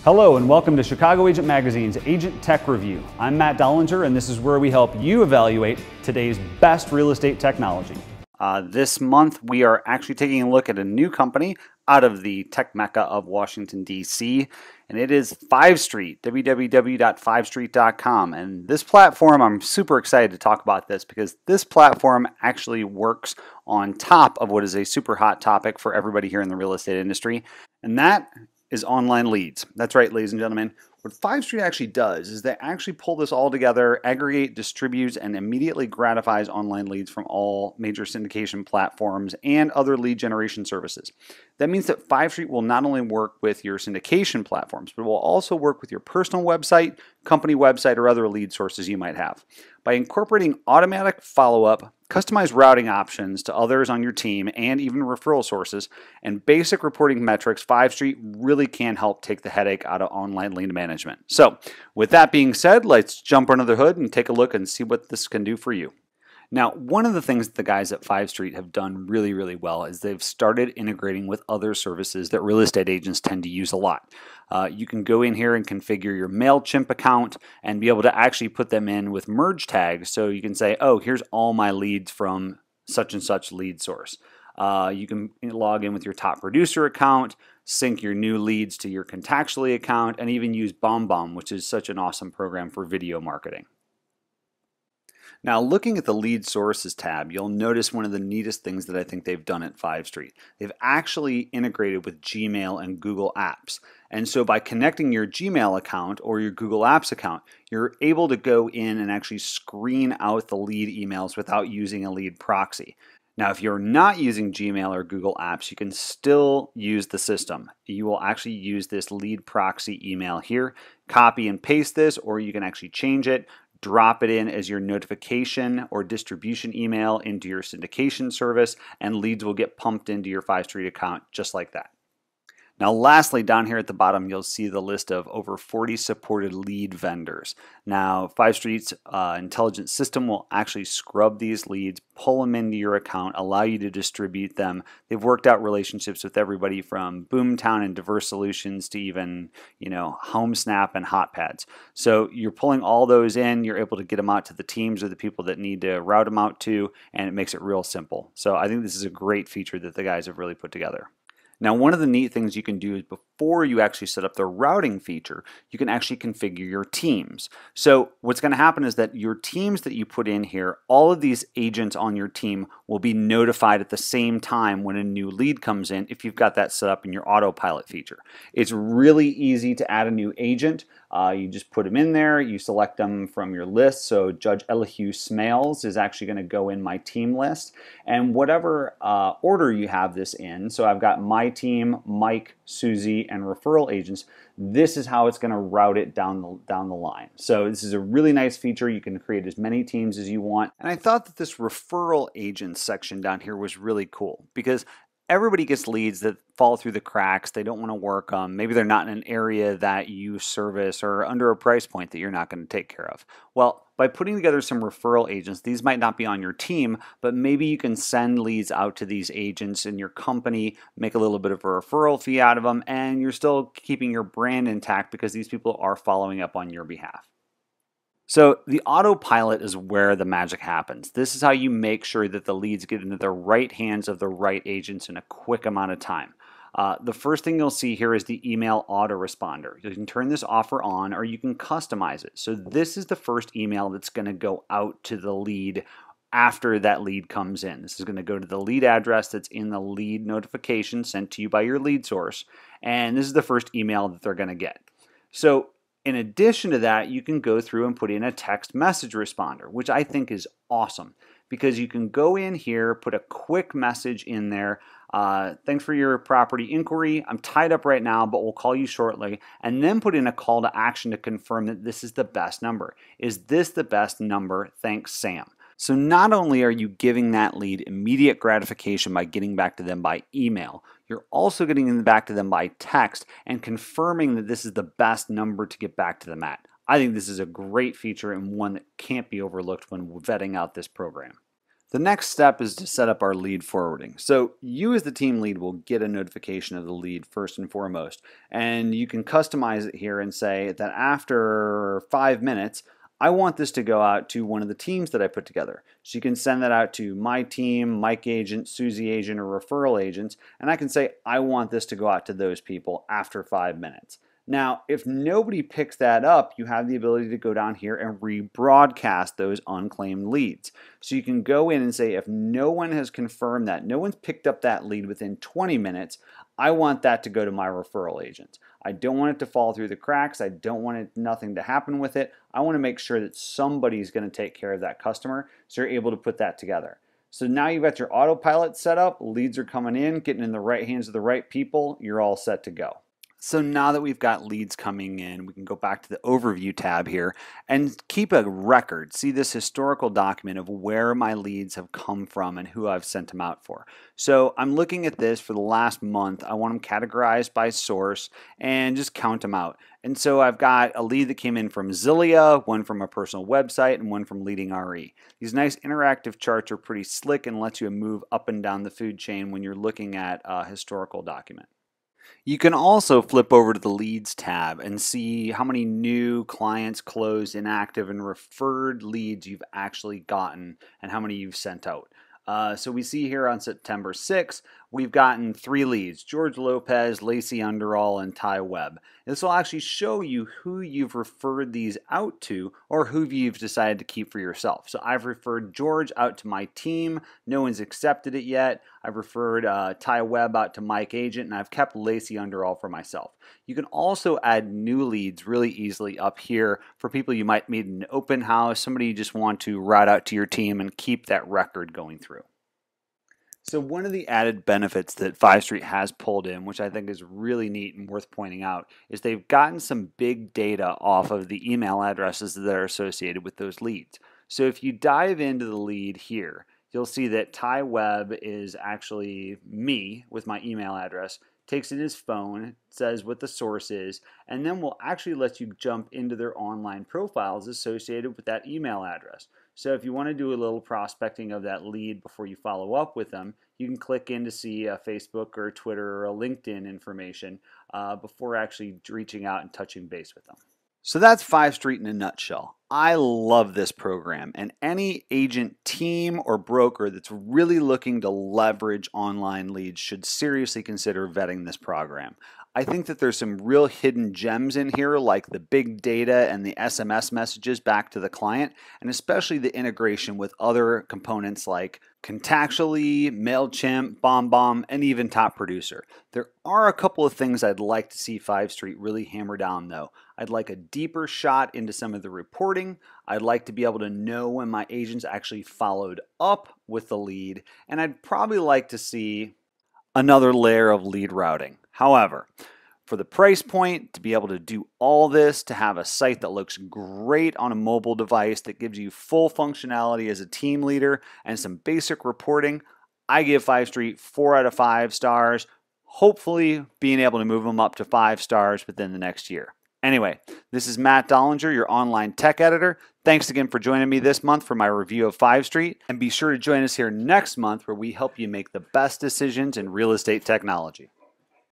Hello and welcome to Chicago Agent Magazine's Agent Tech Review. I'm Matt Dollinger and this is where we help you evaluate today's best real estate technology. This month we are actually taking a look at a new company out of the tech mecca of Washington, D.C. and it is 5Street, www.5street.com. And this platform, I'm super excited to talk about this because this platform actually works on top of what is a super hot topic for everybody here in the real estate industry, and that is online leads. That's right, ladies and gentlemen. What 5Street actually does is they actually pull this all together, aggregate, distributes, and immediately gratifies online leads from all major syndication platforms and other lead generation services. That means that 5Street will not only work with your syndication platforms, but will also work with your personal website, company website, or other lead sources you might have. By incorporating automatic follow-up, customized routing options to others on your team, and even referral sources, and basic reporting metrics, 5Street really can help take the headache out of online lead management. So, with that being said, let's jump under the hood and take a look and see what this can do for you. Now, one of the things that the guys at 5Street have done really well is they've started integrating with other services that real estate agents tend to use a lot. You can go in here and configure your MailChimp account and be able to actually put them in with merge tags. So you can say, oh, here's all my leads from such and such lead source. You can log in with your top producer account, sync your new leads to your Contactually account, and even use BombBomb, which is such an awesome program for video marketing. Now, looking at the lead sources tab, you'll notice one of the neatest things that I think they've done at 5Street. They've actually integrated with Gmail and Google Apps. And so by connecting your Gmail account or your Google Apps account, you're able to go in and actually screen out the lead emails without using a lead proxy. Now, if you're not using Gmail or Google Apps, you can still use the system. You will actually use this lead proxy email here, copy and paste this, or you can actually change it, drop it in as your notification or distribution email into your syndication service, and leads will get pumped into your 5Street account just like that. Now, lastly, down here at the bottom, you'll see the list of over 40 supported lead vendors. Now, 5Street's intelligent system will actually scrub these leads, pull them into your account, allow you to distribute them. They've worked out relationships with everybody from Boomtown and Diverse Solutions to even, HomeSnap and HotPads. So you're pulling all those in, you're able to get them out to the teams or the people that need to route them out to, and it makes it real simple. So I think this is a great feature that the guys have really put together. Now, one of the neat things you can do is before you actually set up the routing feature, you can actually configure your teams. So what's going to happen is that your teams that you put in here, all of these agents on your team will be notified at the same time when a new lead comes in if you've got that set up in your Autopilot feature. It's really easy to add a new agent. You just put them in there, you select them from your list. So Judge Elihu Smales is actually going to go in my team list, and whatever order you have this in, so I've got my team, Mike, Susie, and referral agents, this is how it's going to route it down the line. So this is a really nice feature. You can create as many teams as you want. And I thought that this referral agents section down here was really cool because everybody gets leads that fall through the cracks. They don't want to work. Maybe they're not in an area that you service or under a price point that you're not going to take care of. Well, by putting together some referral agents, these might not be on your team, but maybe you can send leads out to these agents in your company, make a little bit of a referral fee out of them, and you're still keeping your brand intact because these people are following up on your behalf. So the Autopilot is where the magic happens. This is how you make sure that the leads get into the right hands of the right agents in a quick amount of time. The first thing you'll see here is the email autoresponder. You can turn this off or on, or you can customize it. So this is the first email that's going to go out to the lead after that lead comes in. This is going to go to the lead address that's in the lead notification sent to you by your lead source, and this is the first email that they're going to get. So in addition to that, you can go through and put in a text message responder, which I think is awesome because you can go in here, put a quick message in there. Thanks for your property inquiry. I'm tied up right now, but we'll call you shortly. And then put in a call to action to confirm that this is the best number. Is this the best number? Thanks, Sam. So not only are you giving that lead immediate gratification by getting back to them by email, you're also getting back to them by text and confirming that this is the best number to get back to them at. I think this is a great feature and one that can't be overlooked when vetting out this program. The next step is to set up our lead forwarding. So you as the team lead will get a notification of the lead first and foremost. And you can customize it here and say that after 5 minutes, I want this to go out to one of the teams that I put together. So you can send that out to my team, Mike agent, Susie agent, or referral agents. And I can say, I want this to go out to those people after 5 minutes. Now, if nobody picks that up, you have the ability to go down here and rebroadcast those unclaimed leads. So you can go in and say, if no one has confirmed that, no one's picked up that lead within 20 minutes, I want that to go to my referral agent. I don't want it to fall through the cracks. I don't want nothing to happen with it. I want to make sure that somebody's going to take care of that customer, so you're able to put that together. So now you've got your autopilot set up, leads are coming in, getting in the right hands of the right people, you're all set to go. So now that we've got leads coming in, we can go back to the overview tab here and keep a record, see this historical document of where my leads have come from and who I've sent them out for. So I'm looking at this for the last month. I want them categorized by source and just count them out. And so I've got a lead that came in from Zillia, one from a personal website, and one from Leading RE. These nice interactive charts are pretty slick and lets you move up and down the food chain when you're looking at a historical document. You can also flip over to the leads tab and see how many new clients, closed, inactive, and referred leads you've actually gotten and how many you've sent out. So we see here on September 6th, we've gotten 3 leads, George Lopez, Lacey Underall, and Ty Webb. This will actually show you who you've referred these out to or who you've decided to keep for yourself. So I've referred George out to my team. No one's accepted it yet. I've referred Ty Webb out to Mike Agent, and I've kept Lacey Underall for myself. You can also add new leads really easily up here for people you might meet in an open house, somebody you just want to route out to your team and keep that record going through. So one of the added benefits that 5 Street has pulled in, which I think is really neat and worth pointing out, is they've gotten some big data off of the email addresses that are associated with those leads. So if you dive into the lead here, you'll see that Ty Webb is actually me with my email address, takes in his phone, says what the source is, and then will actually let you jump into their online profiles associated with that email address. So if you want to do a little prospecting of that lead before you follow up with them, you can click in to see a Facebook or a Twitter or a LinkedIn information before actually reaching out and touching base with them. So that's 5 Street in a nutshell. I love this program, and any agent, team, or broker that's really looking to leverage online leads should seriously consider vetting this program. I think that there's some real hidden gems in here, like the big data and the SMS messages back to the client, and especially the integration with other components like Contactually, MailChimp, BombBomb, and even Top Producer. There are a couple of things I'd like to see 5 Street really hammer down though. I'd like a deeper shot into some of the reporting. I'd like to be able to know when my agents actually followed up with the lead, and I'd probably like to see another layer of lead routing. However, for the price point, to be able to do all this, to have a site that looks great on a mobile device, that gives you full functionality as a team leader and some basic reporting, I give 5 Street 4 out of 5 stars, hopefully being able to move them up to 5 stars within the next year. Anyway, this is Matt Dollinger, your online tech editor. Thanks again for joining me this month for my review of 5 Street, and be sure to join us here next month where we help you make the best decisions in real estate technology.